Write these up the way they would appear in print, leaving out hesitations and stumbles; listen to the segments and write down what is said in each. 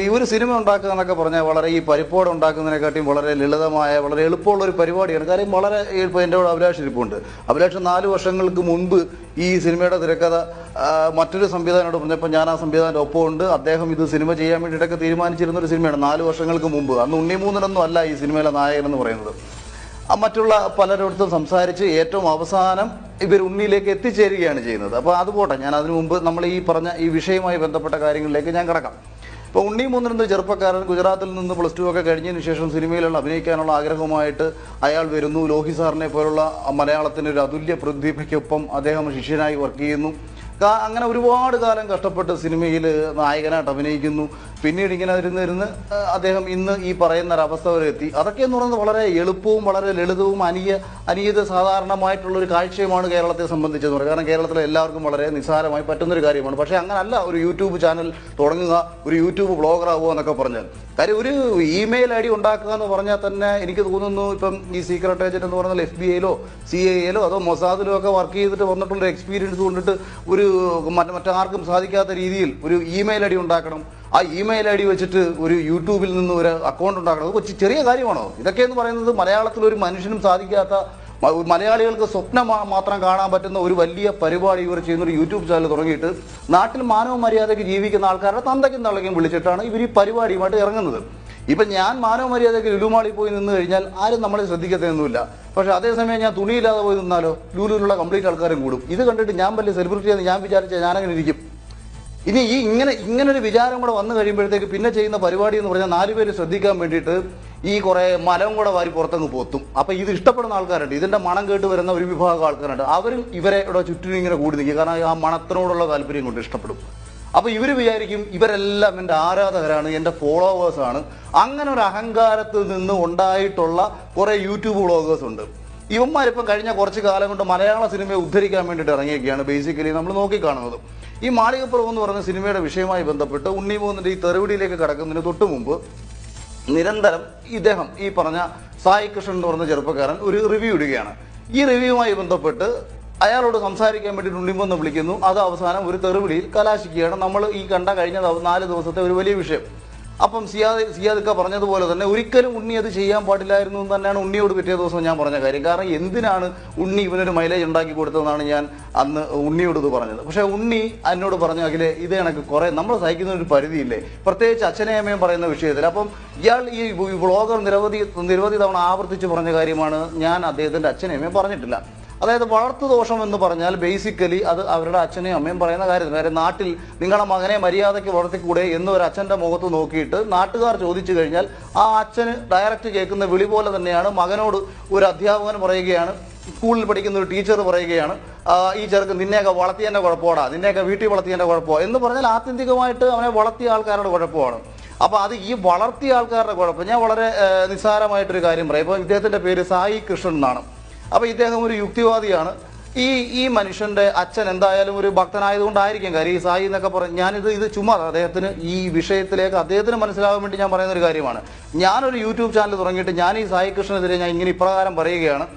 ഈ ഒരു സിനിമ ഉണ്ടാക്കുക എന്നൊക്കെ പറഞ്ഞാൽ വളരെ ഈ പരിപ്പോട് ഉണ്ടാക്കുന്നതിനെക്കാട്ടിയും വളരെ ലളിതമായ വളരെ എളുപ്പമുള്ള ഒരു പരിപാടിയാണ്. കാര്യം വളരെ ഇപ്പോൾ എൻ്റെ കൂടെ അഭിലാഷ് ഇരിപ്പുണ്ട്. അഭിലാഷ് 4 വർഷങ്ങൾക്ക് മുൻപ് ഈ സിനിമയുടെ തിരക്കഥ മറ്റൊരു സംവിധാനോട് പറഞ്ഞപ്പോൾ ഞാൻ ആ സംവിധാനത്തിൻ്റെ ഒപ്പമുണ്ട്. അദ്ദേഹം ഇത് സിനിമ ചെയ്യാൻ വേണ്ടിയിട്ടൊക്കെ തീരുമാനിച്ചിരുന്ന ഒരു സിനിമയാണ് 4 വർഷങ്ങൾക്ക് മുമ്പ്. അന്ന് ഉണ്ണിമൂന്നനൊന്നും അല്ല ഈ സിനിമയിലെ നായകനെന്ന് പറയുന്നത്. മറ്റുള്ള പലരിടത്തും സംസാരിച്ച് ഏറ്റവും അവസാനം ഇവർ ഉണ്ണിയിലേക്ക് എത്തിച്ചേരുകയാണ് ചെയ്യുന്നത്. അപ്പോൾ അതുപോട്ടെ, ഞാൻ അതിനു മുമ്പ് നമ്മൾ ഈ പറഞ്ഞ ഈ വിഷയവുമായി ബന്ധപ്പെട്ട കാര്യങ്ങളിലേക്ക് ഞാൻ കിടക്കാം. ഇപ്പോൾ ഉണ്ണിമൂന്നൻ ചെറുപ്പക്കാരൻ ഗുജറാത്തിൽ നിന്ന് +2 ഒക്കെ കഴിഞ്ഞതിന് ശേഷം സിനിമയിലുള്ള അഭിനയിക്കാനുള്ള ആഗ്രഹമായിട്ട് അയാൾ വരുന്നു. ലോഹി സാറിനെ പോലുള്ള മലയാളത്തിനൊരു അതുല്യ പ്രതിഭയ്ക്കൊപ്പം അദ്ദേഹം ശിഷ്യനായി വർക്ക് ചെയ്യുന്നു. അങ്ങനെ ഒരുപാട് കാലം കഷ്ടപ്പെട്ട് സിനിമയിൽ നായകനായിട്ട് അഭിനയിക്കുന്നു. പിന്നീട് ഇങ്ങനെ ഇരുന്ന് അദ്ദേഹം ഇന്ന് ഈ പറയുന്ന ഒരവസ്ഥ വരെ എത്തി. അതൊക്കെ എന്ന് പറയുന്നത് വളരെ എളുപ്പവും വളരെ ലളിതവും അനിയത സാധാരണമായിട്ടുള്ളൊരു കാഴ്ചയുമാണ് കേരളത്തെ സംബന്ധിച്ചെന്ന് പറയുന്നത്. കാരണം കേരളത്തിലെ എല്ലാവർക്കും വളരെ നിസ്സാരമായി പറ്റുന്നൊരു കാര്യമാണ്. പക്ഷേ അങ്ങനല്ല ഒരു യൂട്യൂബ് ചാനൽ തുടങ്ങുക, ഒരു യൂട്യൂബ് ബ്ലോഗർ ആവുക എന്നൊക്കെ പറഞ്ഞാൽ. കാര്യം ഒരു ഇമെയിൽ ID ഉണ്ടാക്കുക എന്ന് പറഞ്ഞാൽ തന്നെ എനിക്ക് തോന്നുന്നു ഇപ്പം ഈ സീക്രട്ട് ഏജന്റ് എന്ന് പറഞ്ഞാൽ FBI-ലോ CIA-ലോ അതോ മൊസാദിലോ ഒക്കെ വർക്ക് ചെയ്തിട്ട് വന്നിട്ടുള്ള എക്സ്പീരിയൻസ് കൊണ്ടിട്ട് ഒരു മറ്റാർക്കും സാധിക്കാത്ത രീതിയിൽ ഒരു ഇമെയിൽ ID ഉണ്ടാക്കണം. ആ ഇമെയിൽ ID വെച്ചിട്ട് ഒരു യൂട്യൂബിൽ നിന്ന് ഒരു അക്കൗണ്ട് ഉണ്ടാക്കണം. അത് ചെറിയ കാര്യമാണോ? ഇതൊക്കെ എന്ന് പറയുന്നത് മലയാളത്തിൽ ഒരു മനുഷ്യനും സാധിക്കാത്ത, മലയാളികൾക്ക് സ്വപ്നം മാത്രം കാണാൻ പറ്റുന്ന ഒരു വലിയ പരിപാടി ഇവർ ചെയ്യുന്നൊരു യൂട്യൂബ് ചാനൽ തുടങ്ങിയിട്ട് നാട്ടിൽ മാനവ മര്യാദയ്ക്ക് ജീവിക്കുന്ന ആൾക്കാരുടെ തന്തയ്ക്കും തള്ളയ്ക്കും വിളിച്ചിട്ടാണ് ഇവർ ഈ പരിപാടിയുമായിട്ട് ഇറങ്ങുന്നത്. ഇപ്പം ഞാൻ മാനവ മര്യാദയ്ക്ക് ലുലുമാളിൽ പോയി നിന്ന് കഴിഞ്ഞാൽ ആരും നമ്മളെ ശ്രദ്ധിക്കത്തൊന്നുമില്ല. പക്ഷേ അതേസമയം ഞാൻ തുണിയില്ലാതെ പോയി നിന്നാലോ ലുലുവിലുള്ള കംപ്ലീറ്റ് ആൾക്കാരും കൂടും. ഇത് കണ്ടിട്ട് ഞാൻ വലിയ സെലിബ്രിറ്റിയാണെന്ന് ഞാൻ വിചാരിച്ചാൽ ഞാനങ്ങനെ ഇരിക്കും. ഇനി ഈ ഇങ്ങനൊരു വിചാരം കൂടെ വന്നു കഴിയുമ്പോഴത്തേക്ക് പിന്നെ ചെയ്യുന്ന പരിപാടി എന്ന് പറഞ്ഞാൽ 4 പേര് ശ്രദ്ധിക്കാൻ വേണ്ടിയിട്ട് ഈ കുറേ മലവും കൂടെ വാരി പുറത്തങ്ങ് പോത്തും. അപ്പോൾ ഇത് ഇഷ്ടപ്പെടുന്ന ആൾക്കാരുണ്ട്, ഇതിൻ്റെ മണം കേട്ട് വരുന്ന ഒരു വിഭാഗം ആൾക്കാരുണ്ട്. അവരും ഇവരെ ഇവിടെ ചുറ്റിനും ഇങ്ങനെ കൂടി നിൽക്കുക. കാരണം ആ മണത്തിനോടുള്ള താല്പര്യം കൊണ്ട് ഇഷ്ടപ്പെടും. അപ്പോൾ ഇവർ വിചാരിക്കും ഇവരെല്ലാം എൻ്റെ ആരാധകരാണ്, എൻ്റെ ഫോളോവേഴ്സാണ്. അങ്ങനെ ഒരു അഹങ്കാരത്തിൽ നിന്ന് ഉണ്ടായിട്ടുള്ള കുറേ യൂട്യൂബ് വ്ളോഗേഴ്സ് ഉണ്ട്. ഇവന്മാരിപ്പം കഴിഞ്ഞ കുറച്ച് കാലം കൊണ്ട് മലയാള സിനിമയെ ഉദ്ധരിക്കാൻ വേണ്ടിയിട്ട് ഇറങ്ങിയൊക്കെയാണ് ബേസിക്കലി നമ്മൾ നോക്കിക്കാണുന്നത്. ഈ മാളികപ്പുറം എന്ന് പറയുന്ന സിനിമയുടെ വിഷയവുമായി ബന്ധപ്പെട്ട് ഉണ്ണിമൂന്നിൻ്റെ ഈ തെറുവിടിയിലേക്ക് കടക്കുന്നതിന് തൊട്ട് മുമ്പ് നിരന്തരം ഇദ്ദേഹം ഈ പറഞ്ഞ സായി കൃഷ്ണൻ എന്ന് പറയുന്ന ചെറുപ്പക്കാരൻ ഒരു റിവ്യൂ ഇടുകയാണ്. ഈ റിവ്യൂവുമായി ബന്ധപ്പെട്ട് അയാളോട് സംസാരിക്കാൻ വേണ്ടിയിട്ട് ഉണ്ണിമൂന്ന് വിളിക്കുന്നു. അത് അവസാനം ഒരു തെറുവിളിയിൽ കലാശിക്കുകയാണ്. നമ്മൾ ഈ കണ്ട കഴിഞ്ഞ 4 ദിവസത്തെ ഒരു വലിയ വിഷയം. അപ്പം സിയാദൊക്കെ പറഞ്ഞതുപോലെ തന്നെ ഒരിക്കലും ഉണ്ണി അത് ചെയ്യാൻ പാടില്ലായിരുന്നു എന്ന് തന്നെയാണ് ഉണ്ണിയോട് പിറ്റേ ദിവസം ഞാൻ പറഞ്ഞ കാര്യം. കാരണം എന്തിനാണ് ഉണ്ണി ഇവനൊരു മൈലേജ് ഉണ്ടാക്കി കൊടുത്തതെന്നാണ് ഞാൻ അന്ന് ഉണ്ണിയോട് ഇത് പറഞ്ഞത്. പക്ഷേ ഉണ്ണി എന്നോട് പറഞ്ഞു, അഖിലേ ഇത് കണക്ക് കുറേ നമ്മൾ സഹിക്കുന്ന ഒരു പരിധിയില്ലേ, പ്രത്യേകിച്ച് അച്ഛനെയും അമ്മയും പറയുന്ന വിഷയത്തിൽ. അപ്പം ഇയാൾ ഈ വ്ളോഗർ നിരവധി തവണ ആവർത്തിച്ച് പറഞ്ഞ കാര്യമാണ്, ഞാൻ അദ്ദേഹത്തിൻ്റെ അച്ഛനെയും അമ്മയും പറഞ്ഞിട്ടില്ല. അതായത് വളർത്തു ദോഷം എന്ന് പറഞ്ഞാൽ ബേസിക്കലി അത് അവരുടെ അച്ഛനെയും അമ്മയും പറയുന്ന കാര്യം. വേറെ നാട്ടിൽ നിങ്ങളുടെ മകനെ മര്യാദയ്ക്ക് വളർത്തിക്കൂടെ എന്നൊരു അച്ഛൻ്റെ മുഖത്ത് നോക്കിയിട്ട് നാട്ടുകാർ ചോദിച്ചു കഴിഞ്ഞാൽ ആ അച്ഛന് ഡയറക്റ്റ് കേൾക്കുന്ന വിളി പോലെ തന്നെയാണ് മകനോട് ഒരു അധ്യാപകൻ പറയുകയാണ്, സ്കൂളിൽ പഠിക്കുന്ന ഒരു ടീച്ചർ പറയുകയാണ്, ഈ ചെറുക്ക് നിന്നെയൊക്കെ വളർത്തിയതിൻ്റെ കുഴപ്പമാടാ, നിന്നെയൊക്കെ വീട്ടിൽ വളർത്തിയതിൻ്റെ കുഴപ്പമാണ് എന്ന് പറഞ്ഞാൽ ആത്യന്തികമായിട്ട് അവനെ വളർത്തിയ ആൾക്കാരുടെ കുഴപ്പമാണ്. അപ്പോൾ അത് ഈ വളർത്തിയ ആൾക്കാരുടെ കുഴപ്പം. ഞാൻ വളരെ നിസ്സാരമായിട്ടൊരു കാര്യം പറയാം. ഇപ്പോൾ ഇദ്ദേഹത്തിൻ്റെ പേര് സായി കൃഷ്ണൻ എന്നാണ്. അപ്പോൾ ഇദ്ദേഹം ഒരു യുക്തിവാദിയാണ്. ഈ മനുഷ്യൻ്റെ അച്ഛൻ എന്തായാലും ഒരു ഭക്തനായതുകൊണ്ടായിരിക്കും. കാര്യം ഈ സായി എന്നൊക്കെ ഞാനിത് ചുമ്മാ അദ്ദേഹത്തിന് ഈ വിഷയത്തിലേക്ക് അദ്ദേഹത്തിന് മനസ്സിലാകാൻ വേണ്ടി ഞാൻ പറയുന്നൊരു കാര്യമാണ്. ഞാനൊരു യൂട്യൂബ് ചാനൽ തുടങ്ങിയിട്ട് ഞാൻ ഈ സായി കൃഷ്ണനെതിരെ ഞാൻ ഇങ്ങനെ ഇപ്രകാരം പറയുകയാണ്,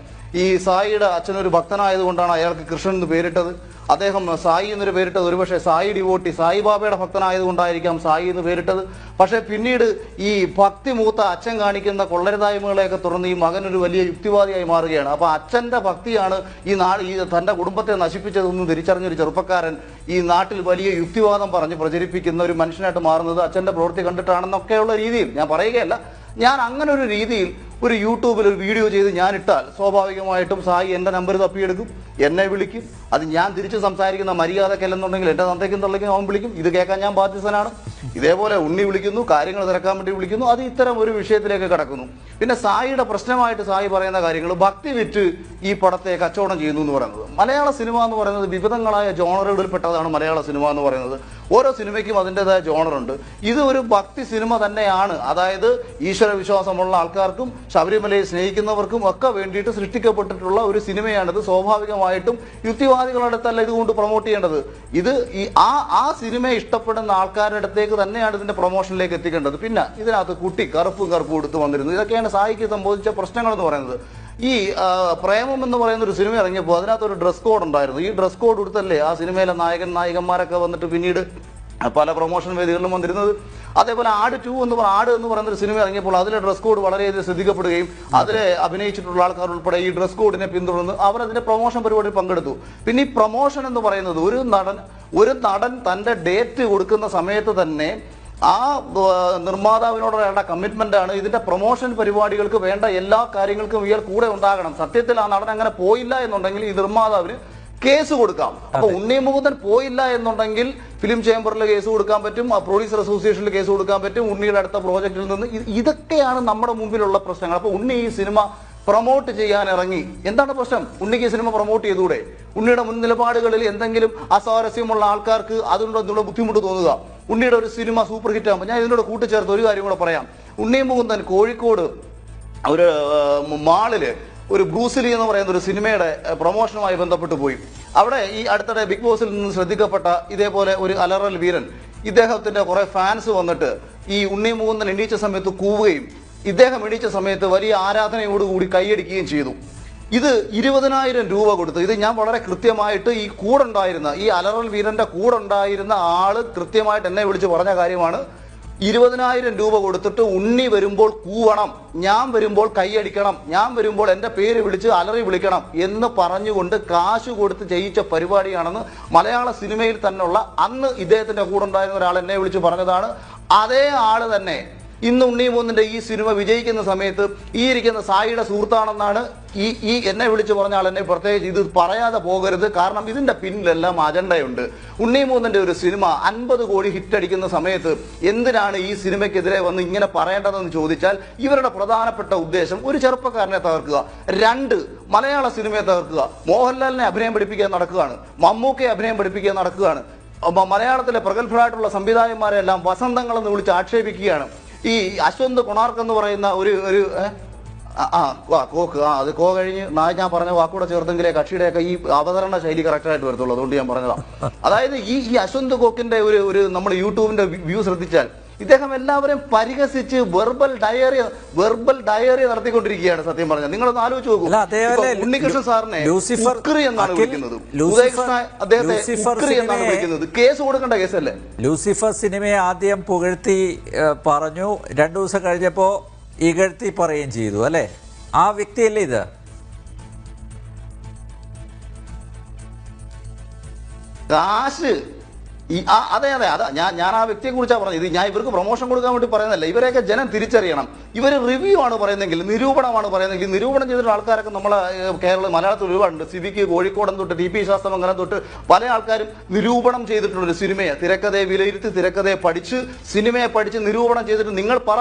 ഈ സായിയുടെ അച്ഛനൊരു ഭക്തനായതുകൊണ്ടാണ് അയാൾക്ക് കൃഷ്ണൻ എന്ന് പേരിട്ടത്. അദ്ദേഹം സായി എന്നൊരു പേരിട്ടത് ഒരുപക്ഷെ സായി ഡിവോട്ടി സായിബാബയുടെ ഭക്തനായതുകൊണ്ടായിരിക്കാം സായി എന്ന് പേരിട്ടത്. പക്ഷേ പിന്നീട് ഈ ഭക്തി മൂത്ത അച്ഛൻ കാണിക്കുന്ന കൊള്ളരുതായ്മകളെയൊക്കെ തുറന്ന് ഈ മകനൊരു വലിയ യുക്തിവാദിയായി മാറുകയാണ്. അപ്പോൾ അച്ഛൻ്റെ ഭക്തിയാണ് ഈ തൻ്റെ കുടുംബത്തെ നശിപ്പിച്ചതെന്ന് തിരിച്ചറിഞ്ഞൊരു ചെറുപ്പക്കാരൻ ഈ നാട്ടിൽ വലിയ യുക്തിവാദം പറഞ്ഞ് പ്രചരിപ്പിക്കുന്ന ഒരു മനുഷ്യനായിട്ട് മാറുന്നത് അച്ഛൻ്റെ പ്രവൃത്തി കണ്ടിട്ടാണെന്നൊക്കെയുള്ള രീതിയിൽ ഞാൻ പറയുകയല്ല. ഞാൻ അങ്ങനെ ഒരു രീതിയിൽ ഒരു യൂട്യൂബിൽ ഒരു വീഡിയോ ചെയ്ത് ഞാൻ ഇട്ടാൽ സ്വാഭാവികമായിട്ടും സായി എൻ്റെ നമ്പർ തപ്പിയെടുക്കും, എന്നെ വിളിക്കും. അത് ഞാൻ തിരിച്ച് സംസാരിക്കുന്ന മര്യാദക്കല്ലെന്നുണ്ടെങ്കിൽ എൻ്റെ തന്തയ്ക്കും തള്ളയ്ക്കും അവൻ വിളിക്കും. ഇത് കേൾക്കാൻ ഞാൻ ബാധ്യസ്ഥനാണ്. ഇതേപോലെ ഉണ്ണി വിളിക്കുന്നു, കാര്യങ്ങൾ തിരക്കാൻ വേണ്ടി വിളിക്കുന്നു. അത് ഇത്തരം ഒരു വിഷയത്തിലേക്ക് കടക്കുന്നു. പിന്നെ സായിയുടെ പ്രശ്നമായിട്ട് സായി പറയുന്ന കാര്യങ്ങൾ ഭക്തി വിറ്റ് ഈ പടത്തെ കച്ചവടം ചെയ്യുന്നു എന്ന് പറയുന്നത്. മലയാള സിനിമ എന്ന് പറയുന്നത് വിവിധങ്ങളായ ജോണറുകളിൽപ്പെട്ടതാണ് മലയാള സിനിമ എന്ന് പറയുന്നത്. ഓരോ സിനിമയ്ക്കും അതിൻ്റെതായ ജോണറുണ്ട്. ഇത് ഒരു ഭക്തി സിനിമ തന്നെയാണ്. അതായത് ഈശ്വര വിശ്വാസമുള്ള ആൾക്കാർക്കും ശബരിമലയെ സ്നേഹിക്കുന്നവർക്കും ഒക്കെ വേണ്ടിയിട്ട് സൃഷ്ടിക്കപ്പെട്ടിട്ടുള്ള ഒരു സിനിമയാണിത്. സ്വാഭാവികമായിട്ടും യുക്തിവാദികളുടെ അടുത്തല്ല ഇതുകൊണ്ട് പ്രൊമോട്ട് ചെയ്യേണ്ടത്. ഇത് ആ സിനിമയെ ഇഷ്ടപ്പെടുന്ന ആൾക്കാരുടെ അടുത്തേക്ക് തന്നെയാണ് ഇതിൻ്റെ പ്രൊമോഷനിലേക്ക് എത്തിക്കേണ്ടത്. പിന്നെ ഇതിനകത്ത് കുട്ടി കറുപ്പും എടുത്ത് വന്നിരുന്നു. ഇതൊക്കെയാണ് സായിക്ക് സംഭവിച്ച പ്രശ്നങ്ങളെന്ന് പറയുന്നത്. ഈ പ്രേമം എന്ന് പറയുന്ന ഒരു സിനിമ ഇറങ്ങിയപ്പോൾ അതിനകത്തൊരു ഡ്രസ് കോഡ് ഉണ്ടായിരുന്നു. ഈ ഡ്രസ് കോഡ് കൊടുത്തല്ലേ ആ സിനിമയിലെ നായകന്മാരൊക്കെ വന്നിട്ട് പിന്നീട് പല പ്രൊമോഷൻ വേദികളിലും വന്നിരുന്നത്. അതേപോലെ ആട് 2 ആട് എന്ന് പറയുന്ന ഒരു സിനിമ ഇറങ്ങിയപ്പോൾ അതിലെ ഡ്രസ് കോഡ് വളരെയധികം ശ്രദ്ധിക്കപ്പെടുകയും അതിലെ അഭിനയിച്ചിട്ടുള്ള ആൾക്കാർ ഉൾപ്പെടെ ഈ ഡ്രസ് കോഡിനെ പിന്തുടർന്ന് അവർ അതിന്റെ പ്രൊമോഷൻ പരിപാടിയിൽ പങ്കെടുത്തു. പിന്നെ ഈ പ്രൊമോഷൻ എന്ന് പറയുന്നത് ഒരു നടൻ തന്റെ ഡേറ്റ് കൊടുക്കുന്ന സമയത്ത് തന്നെ ആ നിർമ്മാതാവിനോടുള്ള കമ്മിറ്റ്മെന്റ് ആണ്. ഇതിന്റെ പ്രൊമോഷൻ പരിപാടികൾക്ക് വേണ്ട എല്ലാ കാര്യങ്ങൾക്കും ഇയാൾ കൂടെ ഉണ്ടാകണം. സത്യത്തിൽ ആ നടൻ അങ്ങനെ പോയില്ല എന്നുണ്ടെങ്കിൽ ഈ നിർമ്മാതാവിന് കേസ് കൊടുക്കാം. അപ്പൊ ഉണ്ണി മുകുന്ദൻ പോയില്ല എന്നുണ്ടെങ്കിൽ ഫിലിം ചേംബറിൽ കേസ് കൊടുക്കാൻ പറ്റും, പ്രൊഡ്യൂസർ അസോസിയേഷനിൽ കേസ് കൊടുക്കാൻ പറ്റും, ഉണ്ണിയുടെ അടുത്ത പ്രോജക്റ്റിൽ നിന്ന്. ഇതൊക്കെയാണ് നമ്മുടെ മുമ്പിലുള്ള പ്രശ്നങ്ങൾ. അപ്പൊ ഉണ്ണി ഈ സിനിമ പ്രൊമോട്ട് ചെയ്യാൻ ഇറങ്ങി. എന്താണ് പ്രശ്നം? ഉണ്ണിക്ക് സിനിമ പ്രൊമോട്ട് ചെയ്തുകൂടെ? ഉണ്ണിയുടെ മുൻ നിലപാടുകളിൽ എന്തെങ്കിലും അസ്വാരസ്യമുള്ള ആൾക്കാർക്ക് അതിനുള്ള ബുദ്ധിമുട്ട് തോന്നുക. ഉണ്ണിയുടെ ഒരു സിനിമ സൂപ്പർ ഹിറ്റ് ആകുമ്പോൾ ഞാൻ ഇതിനോട് കൂട്ടിച്ചേർത്ത് ഒരു കാര്യം കൂടെ പറയാം. ഉണ്ണി മുകുന്ദൻ കോഴിക്കോട് ഒരു മാളില് ഒരു ബ്രൂസ്ലി എന്ന് പറയുന്ന ഒരു സിനിമയുടെ പ്രൊമോഷനുമായി ബന്ധപ്പെട്ട് പോയി. അവിടെ ഈ അടുത്തിടെ ബിഗ് ബോസിൽ നിന്ന് ശ്രദ്ധിക്കപ്പെട്ട ഇതേപോലെ ഒരു അലറൽ വീരൻ, ഇദ്ദേഹത്തിന്റെ കുറെ ഫാൻസ് വന്നിട്ട് ഈ ഉണ്ണി മുകുന്ദൻ എണീച്ച സമയത്ത് കൂവുകയും ഇദ്ദേഹം എണീച്ച സമയത്ത് വലിയ ആരാധനയോടുകൂടി കൈയടിക്കുകയും ചെയ്തു. ഇത് 20,000 രൂപ കൊടുത്തു. ഇത് ഞാൻ വളരെ കൃത്യമായിട്ട് ഈ കൂടുണ്ടായിരുന്ന ഈ അലറൽ വീരന്റെ കൂടുണ്ടായിരുന്ന ആള് കൃത്യമായിട്ട് എന്നെ വിളിച്ച് പറഞ്ഞ കാര്യമാണ്. 20,000 രൂപ കൊടുത്തിട്ട് ഉണ്ണി വരുമ്പോൾ കൂവണം, ഞാൻ വരുമ്പോൾ കൈയടിക്കണം, ഞാൻ വരുമ്പോൾ എൻ്റെ പേര് വിളിച്ച് അലറി വിളിക്കണം എന്ന് പറഞ്ഞുകൊണ്ട് കാശ് കൊടുത്ത് ചെയ്യിച്ച പരിപാടിയാണെന്ന് മലയാള സിനിമയിൽ തന്നെയുള്ള അന്ന് ഇദ്ദേഹത്തിന്റെ കൂടെ ഉണ്ടായിരുന്ന ഒരാൾ എന്നെ വിളിച്ച് പറഞ്ഞതാണ്. അതേ ആള് തന്നെ ഇന്ന് ഉണ്ണി മുകുന്ദന്റെ ഈ സിനിമ വിജയിക്കുന്ന സമയത്ത് ഈ ഇരിക്കുന്ന സായിയുടെ സുഹൃത്താണെന്നാണ് ഈ എന്നെ വിളിച്ച് പറഞ്ഞ ആൾ എന്നെ പ്രത്യേകിച്ച് ഇത് പറയാതെ പോകരുത്. കാരണം ഇതിന്റെ പിന്നിലെല്ലാം അജണ്ടയുണ്ട്. ഉണ്ണി മുകുന്ദന്റെ ഒരു സിനിമ 50 കോടി ഹിറ്റ് അടിക്കുന്ന സമയത്ത് എന്തിനാണ് ഈ സിനിമയ്ക്കെതിരെ വന്ന് ഇങ്ങനെ പറയേണ്ടതെന്ന് ചോദിച്ചാൽ ഇവരുടെ പ്രധാനപ്പെട്ട ഉദ്ദേശം ഒരു ചെറുപ്പക്കാരനെ തകർക്കുക, 2 മലയാള സിനിമയെ തകർക്കുക. മോഹൻലാലിനെ അഭിനയം പഠിപ്പിക്കാൻ നടക്കുകയാണ്, മമ്മൂക്കയെ അഭിനയം പഠിപ്പിക്കാൻ നടക്കുകയാണ്, മലയാളത്തിലെ പ്രഗത്ഭരായിട്ടുള്ള സംവിധായകന്മാരെല്ലാം വസന്തങ്ങളെന്ന് വിളിച്ച് ആക്ഷേപിക്കുകയാണ്. ഈ അശ്വന്ത് കൊണാർക്ക് എന്ന് പറയുന്ന ഒരു കോക്ക് അത് കഴിഞ്ഞ് ഞാൻ പറഞ്ഞ വാക്കൂടെ ചേർത്തെങ്കിലേ കക്ഷിയുടെയൊക്കെ ഈ അവതരണ ശൈലി കറക്റ്റായിട്ട് വരത്തുള്ളൂ. അതുകൊണ്ട് ഞാൻ പറഞ്ഞതാണ്. അതായത് ഈ അശ്വന്ത് കോക്കിന്റെ ഒരു നമ്മൾ യൂട്യൂബിന്റെ വ്യൂ ശ്രദ്ധിച്ചാൽ ഇദ്ദേഹം എല്ലാവരെയും പരിഹസിച്ച് വെർബൽ ഡയറി നടത്തിക്കൊണ്ടിരിക്കുകയാണ്. സത്യം പറഞ്ഞാൽ നിങ്ങളൊന്ന് ആലോചിച്ച് നോക്കൂ. ഉണ്ണികൃഷ്ണൻ സാറിനെ ഉക്രി എന്നാണ് വിളിക്കുന്നത്, അദ്ദേഹത്തെ ഉക്രി എന്നാണ് വിളിക്കുന്നത്. കേസ് കൊടുക്കേണ്ട കേസല്ലേ? ലൂസിഫർ സിനിമയെ ആദ്യം പുകഴ്ത്തി പറഞ്ഞു, 2 ദിവസം കഴിഞ്ഞപ്പോ ഇകഴ്ത്തി പറയുകയും ചെയ്തു അല്ലെ? ആ വ്യക്തിയല്ലേ ഇത്? കാശ് അതെ അതാ ഞാൻ ആ വ്യക്തിയെ കുറിച്ചാണ് പറഞ്ഞത്. ഇത് ഞാൻ ഇവർക്ക് പ്രൊമോഷൻ കൊടുക്കാൻ വേണ്ടി പറയുന്നതല്ല. ഇവരെയൊക്കെ ജനം തിരിച്ചറിയണം. ഇവർ റിവ്യൂ ആണ് പറയുന്നെങ്കിൽ, നിരൂപണമാണ് പറയുന്നെങ്കിൽ, നിരൂപണം ചെയ്തിട്ടുള്ള ആൾക്കാരൊക്കെ നമ്മളെ മലയാളത്തിൽ ഒരുപാടുണ്ട്. സിവിക്ക് കോഴിക്കോടൻ തൊട്ട് ടി പി ശാസ്ത്രമംഗലം തൊട്ട് പല ആൾക്കാരും നിരൂപണം ചെയ്തിട്ടുള്ളൊരു സിനിമയെ തിരക്കഥയെ വിലയിരുത്തി തിരക്കഥയെ പഠിച്ച് സിനിമയെ പഠിച്ച് നിരൂപണം ചെയ്തിട്ട് നിങ്ങൾ പറ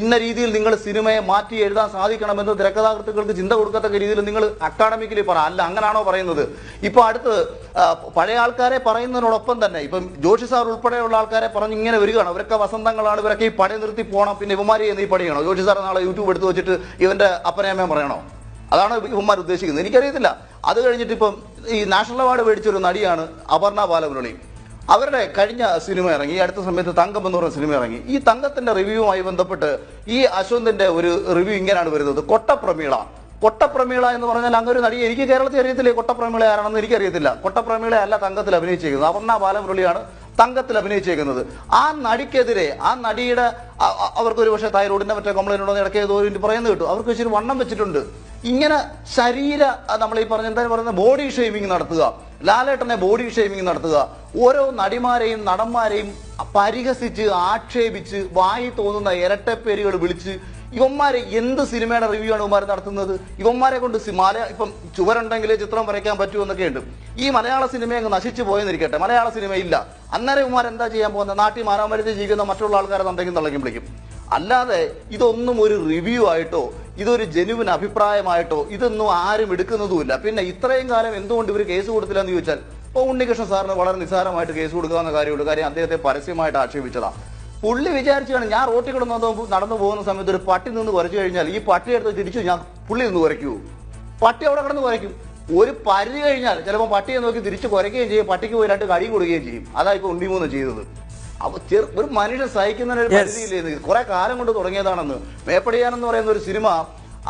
ഇന്ന രീതിയിൽ നിങ്ങൾ സിനിമയെ മാറ്റി എഴുതാൻ സാധിക്കണമെന്ന് തിരക്കഥാകൃത്തുക്കൾക്ക് ചിന്ത കൊടുക്കത്തക്ക രീതിയിൽ നിങ്ങൾ അക്കാഡമിക്കലി പറ. അല്ല, അങ്ങനാണോ പറയുന്നത്? ഇപ്പൊ അടുത്ത് പഴയ ആൾക്കാരെ പറയുന്നതിനോടൊപ്പം തന്നെ ഇപ്പം ജോഷി സാർ ഉൾപ്പെടെയുള്ള ആൾക്കാരെ പറഞ്ഞ് ഇങ്ങനെ വരികയാണ്. അവരൊക്കെ വസന്തങ്ങളാണ്, ഇവരൊക്കെ ഈ പണി നിർത്തി പോകണം, പിന്നെ ഇവന്മാരി ഈ പണി ചെയ്യണോ? ജോഷി സാർ നാളെ യൂട്യൂബ് എടുത്ത് വെച്ചിട്ട് ഇവന്റെ അപ്പനെയമ്മയും പറയണോ? അതാണ് ഇവന്മാർ ഉദ്ദേശിക്കുന്നത്. എനിക്കറിയത്തില്ല. അത് കഴിഞ്ഞിട്ട് ഇപ്പം ഈ നാഷണൽ അവാർഡ് മേടിച്ചൊരു നടിയാണ് അപർണ ബാലമുരളി. അവരുടെ കഴിഞ്ഞ സിനിമ ഇറങ്ങി, ഈ അടുത്ത സമയത്ത് തങ്കം എന്ന് പറയുന്ന സിനിമ ഇറങ്ങി. ഈ തങ്കത്തിന്റെ റിവ്യൂവുമായി ബന്ധപ്പെട്ട് ഈ അശ്വന്തിന്റെ ഒരു റിവ്യൂ ഇങ്ങനെയാണ് വരുന്നത്. കൊട്ടപ്രമീള എന്ന് പറഞ്ഞാൽ അങ്ങനെ ഒരു നടി എനിക്ക് കേരളത്തിൽ അറിയത്തില്ലേ? കൊട്ടപ്രമീള ആരാണെന്ന് എനിക്കറിയത്തില്ല. കൊട്ടപ്രമീള അല്ല തങ്കത്തിൽ അഭിനയിച്ചേക്കുന്നത്, അപർണ ബാലമുരളിയാണ് തങ്കത്തിൽ അഭിനയിച്ചേക്കുന്നത്. ആ നടിക്കെതിരെ ആ നടിയുടെ അവർക്കൊരു പക്ഷേ തൈറോയിഡിന്റെ മറ്റേ കംപ്ലൈന്റ് ഉണ്ടോ ഇടയ്ക്ക് ഏതോ പറയുന്നത് കേട്ടു. അവർക്ക് ഇച്ചിരി വണ്ണം വെച്ചിട്ടുണ്ട്. ഇങ്ങനെ നമ്മൾ ഈ എന്താ പറയുന്നത് ബോഡി ഷെയ്മിങ് നടത്തുക, ലാലേട്ടനെ ബോഡി ഷെയ്മിങ് നടത്തുക, ഓരോ നടിമാരെയും നടന്മാരെയും പരിഹസിച്ച് ആക്ഷേപിച്ച് വായി തോന്നുന്ന ഇരട്ടപ്പേരുകൾ വിളിച്ച് ഇവന്മാരെ എന്ത് സിനിമയുടെ റിവ്യൂ ആണ് ഇവന്മാർ നടത്തുന്നത്? ഇവന്മാരെ കൊണ്ട് ഇപ്പം ചുവരുണ്ടെങ്കിൽ ചിത്രം വരയ്ക്കാൻ പറ്റുമെന്നൊക്കെ ഉണ്ട്. ഈ മലയാള സിനിമ അങ്ങ് നശിച്ചു പോയെന്നിരിക്കട്ടെ, മലയാള സിനിമ ഇല്ല. അന്നേരം ഇവന്മാർ എന്താ ചെയ്യാൻ പോകുന്നത്? നാട്ടിൽ മാറാമരുന്ന് ജീവിക്കുന്ന മറ്റുള്ള ആൾക്കാരെ തണ്ടെങ്കിൽ തള്ളക്കും വിളിക്കും. അല്ലാതെ ഇതൊന്നും ഒരു റിവ്യൂ ആയിട്ടോ ഇതൊരു ജെനുവിൻ അഭിപ്രായമായിട്ടോ ഇതൊന്നും ആരും എടുക്കുന്നതുമില്ല. പിന്നെ ഇത്രയും കാലം എന്തുകൊണ്ട് ഇവർ കേസ് കൊടുത്തില്ല എന്ന് ചോദിച്ചാൽ ഇപ്പോൾ ഉണ്ണികൃഷ്ണൻ സാറിന് വളരെ നിസ്സാരമായിട്ട് കേസ് കൊടുക്കുക എന്ന കാര്യമുണ്ട്. കാര്യം അദ്ദേഹത്തെ പരസ്യമായിട്ട് ആക്ഷേപിച്ചതാണ്. പുള്ളി വിചാരിച്ചാണ് ഞാൻ റോട്ടിൽ കൂടെ നടന്നു പോകുന്ന സമയത്ത് ഒരു പട്ടി നിന്ന് കുരച്ചു കഴിഞ്ഞാൽ ഈ പട്ടിയെടുത്ത് തിരിച്ചു പുള്ളി നിന്ന് കുരയ്ക്കൂ? പട്ടി അവിടെ കിടന്ന് കുരയ്ക്കും. ഒരു പരിധി കഴിഞ്ഞാൽ ചിലപ്പോൾ പട്ടിയെ നോക്കി തിരിച്ച് കുരയ്ക്കുകയും ചെയ്യും, പട്ടിക്ക് പോയി 2 കടി കൊടുക്കുകയും ചെയ്യും. അതാ ഇപ്പൊ ഉണ്ണി മൂന്ന് ചെയ്തത്. അപ്പൊ ഒരു മനുഷ്യൻ സഹിക്കുന്നതിന് ഒരു പരിധിയില്ലേ? കുറെ കാലം കൊണ്ട് തുടങ്ങിയതാണെന്ന്. മേപ്പടിയാനെന്ന് പറയുന്ന ഒരു സിനിമ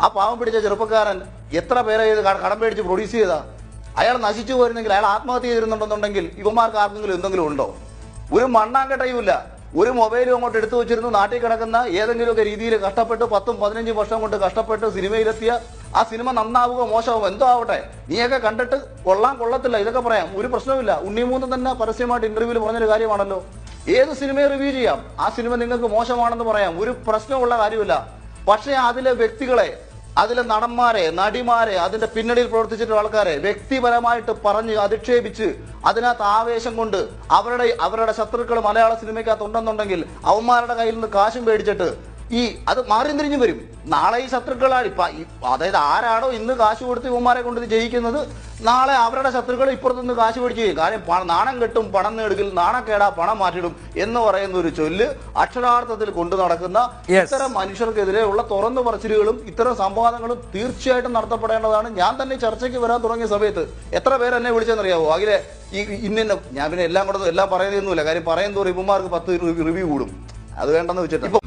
ആ പാവം പിടിച്ച ചെറുപ്പക്കാരൻ എത്ര പേരെ കടം പേടിച്ച് പ്രൊഡ്യൂസ് ചെയ്താ? അയാൾ നശിച്ചു പോയിരുന്നെങ്കിൽ, അയാൾ ആത്മഹത്യ ചെയ്തിരുന്നുണ്ടെന്നുണ്ടെങ്കിൽ ഇവന്മാർക്ക് ആർക്കെങ്കിലും എന്തെങ്കിലും ഉണ്ടോ? ഒരു മണ്ണാങ്കട്ടയുമില്ല. ഒരു മൊബൈലും അങ്ങോട്ട് എടുത്തു വെച്ചിരുന്നു നാട്ടിൽ കിടക്കുന്ന ഏതെങ്കിലുമൊക്കെ രീതിയിൽ കഷ്ടപ്പെട്ട് 10-15 വർഷം കൊണ്ട് കഷ്ടപ്പെട്ട് സിനിമയിലെത്തിയ ആ സിനിമ നന്നാവുക മോശമാവുക എന്തോ ആവട്ടെ, നീയൊക്കെ കണ്ടിട്ട് കൊള്ളത്തില്ല ഇതൊക്കെ പറയാം, ഒരു പ്രശ്നവുമില്ല. ഉണ്ണിമൂന്ന് തന്നെ പരസ്യമായിട്ട് ഇന്റർവ്യൂവിൽ പറഞ്ഞൊരു കാര്യമാണല്ലോ, ഏത് സിനിമയെ റിവ്യൂ ചെയ്യാം, ആ സിനിമ നിങ്ങൾക്ക് മോശമാണെന്ന് പറയാം, ഒരു പ്രശ്നമുള്ള കാര്യമില്ല. പക്ഷേ അതിലെ വ്യക്തികളെ, അതിലെ നടന്മാരെ, നടിമാരെ, അതിന്റെ പിന്നണിയിൽ പ്രവർത്തിച്ചിട്ടുള്ള ആൾക്കാരെ വ്യക്തിപരമായിട്ട് പറഞ്ഞ് അധിക്ഷേപിച്ച് അതിനകത്ത് ആവേശം കൊണ്ട് അവരുടെ ശത്രുക്കൾ മലയാള സിനിമയ്ക്കകത്ത് ഉണ്ടെന്നുണ്ടെങ്കിൽ അവന്മാരുടെ കയ്യിൽ നിന്ന് കാശും മേടിച്ചിട്ട് അത് മാറിയും തിരിഞ്ഞും വരും. നാളെ ഈ ശത്രുക്കളാണ് അതായത് ആരാണോ ഇന്ന് കാശ് കൊടുത്ത് ഇവന്മാരെ കൊണ്ട് ജയിക്കുന്നത്, നാളെ അവരുടെ ശത്രുക്കൾ ഇപ്പുറത്തുനിന്ന് കാശ് മേടിച്ച് ചെയ്യും. കാര്യം നാണം കെട്ടും പണം നേടുകിൽ നാണക്കേടാ പണം മാറ്റിടും എന്ന് പറയുന്ന ഒരു ചൊല്ല് അക്ഷരാർത്ഥത്തിൽ കൊണ്ടു നടക്കുന്ന ഇത്തരം മനുഷ്യർക്കെതിരെയുള്ള തുറന്നു പറച്ചിലുകളും ഇത്തരം സംവാദങ്ങളും തീർച്ചയായിട്ടും നടത്തപ്പെടേണ്ടതാണ്. ഞാൻ തന്നെ ചർച്ചയ്ക്ക് വരാൻ തുടങ്ങിയ സമയത്ത് എത്ര പേര് എന്നെ വിളിച്ചെന്നറിയാവോ, അഖിലെ ഞാൻ പിന്നെ എല്ലാം പറയുന്നതൊന്നുമില്ല, കാര്യം പറയുന്ന തോറും ഇവന്മാർക്ക് 10 റിവ്യൂ കൂടും, അത് വേണ്ടെന്ന് വെച്ചിട്ട്